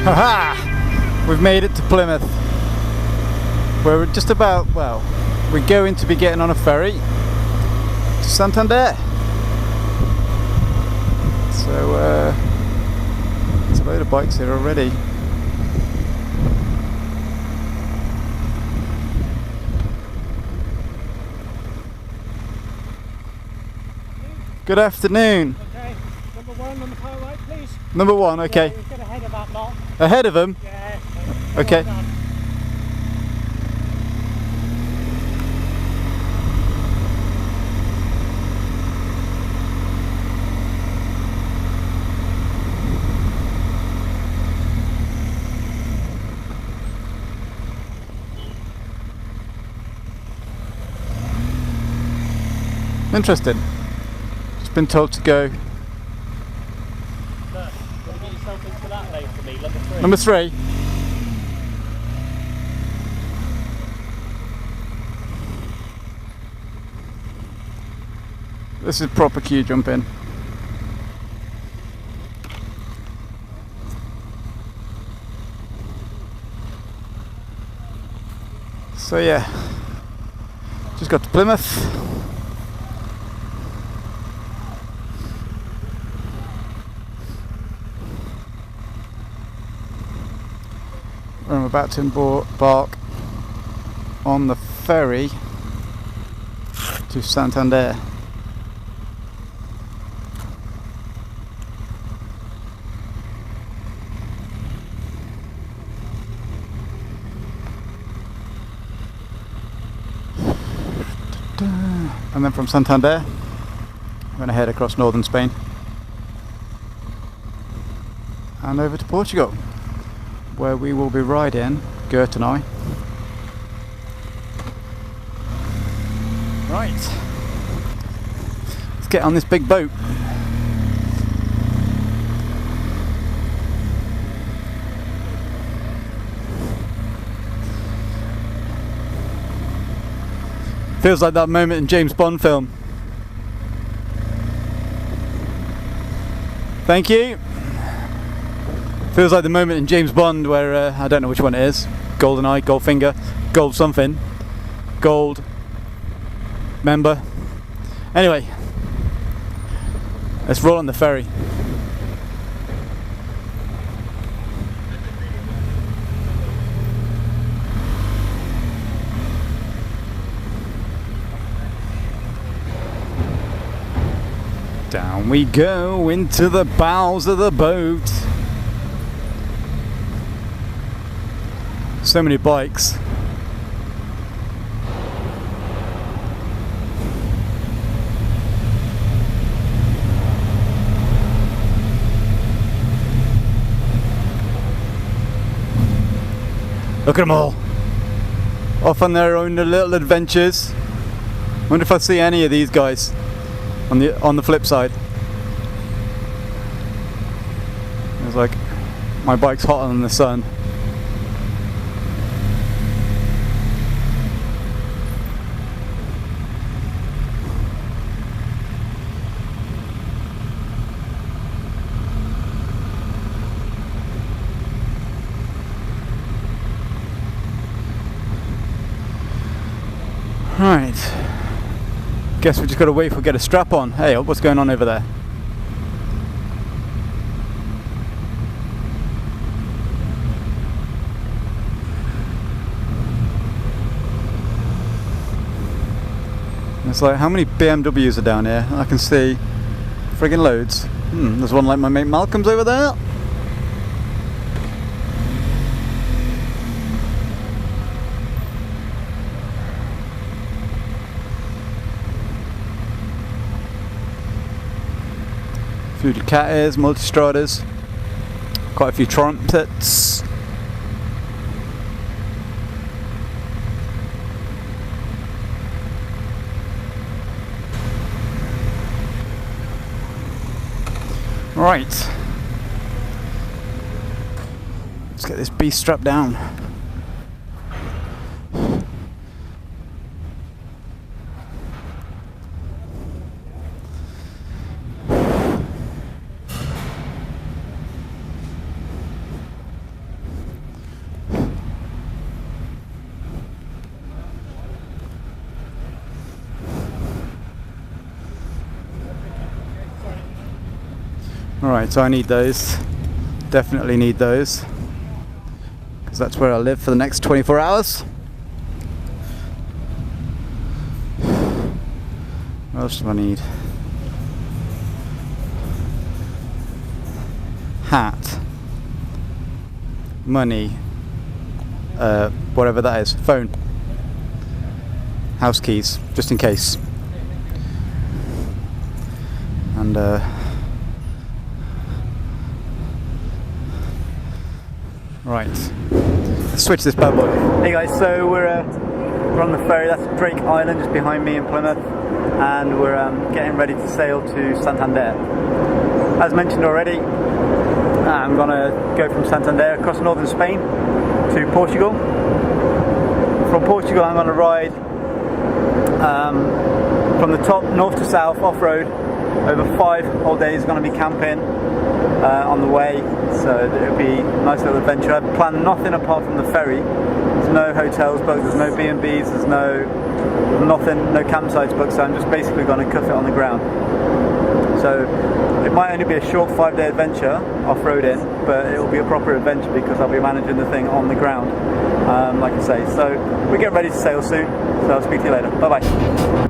Haha! We've made it to Plymouth. We're just about, well, we're going to be getting on a ferry to Santander. So, there's a load of bikes here already. Good afternoon. Okay, number one on the far right, please. Number one, okay. Yeah, get ahead of that lot. Ahead of them? Yeah. Okay. Well done. Interesting. Just been told to go. Look, gotta get yourself into that lane for me, number three. Number three. This is proper queue jumping. So yeah, just got to Plymouth. I'm about to embark on the ferry to Santander. And then from Santander, I'm going to head across northern Spain and over to Portugal, where we will be riding, Gert and I. Right, let's get on this big boat. Feels like that moment in James Bond film. Thank you. Feels like the moment in James Bond where, I don't know which one it is, GoldenEye, Goldfinger, Gold something, Gold, member. Anyway, let's roll on the ferry. Down we go into the bowels of the boat. So many bikes. Look at them all. Off on their own little adventures. Wonder if I see any of these guys on the flip side. It's like my bike's hotter than the sun. Right. Guess we just got to wait for get a strap on. Hey, what's going on over there? It's like, how many BMWs are down here? I can see friggin' loads. There's one like my mate Malcolm's over there. A few Ducatis, Multistradas, quite a few Trumpets. Right, let's get this beast strapped down. Alright, so I need those. Definitely need those. Because that's where I live for the next 24 hours. What else do I need? Hat. Money. Whatever that is. Phone. House keys, just in case. And right, let's switch this bad boy. Hey guys, so we're on the ferry. That's Drake Island just behind me in Plymouth, and we're getting ready to sail to Santander. As mentioned already, I'm gonna go from Santander across northern Spain to Portugal. From Portugal I'm gonna ride from the top north to south off-road over 5 whole days. Going to be camping on the way, so it'll be a nice little adventure. I've planned nothing apart from the ferry. There's no hotels booked, there's no B&Bs, there's nothing, no campsites booked, so I'm just basically going to cuff it on the ground. So it might only be a short 5-day adventure off-roading, but it will be a proper adventure because I'll be managing the thing on the ground, like I say. So we get ready to sail soon, so I'll speak to you later. Bye bye.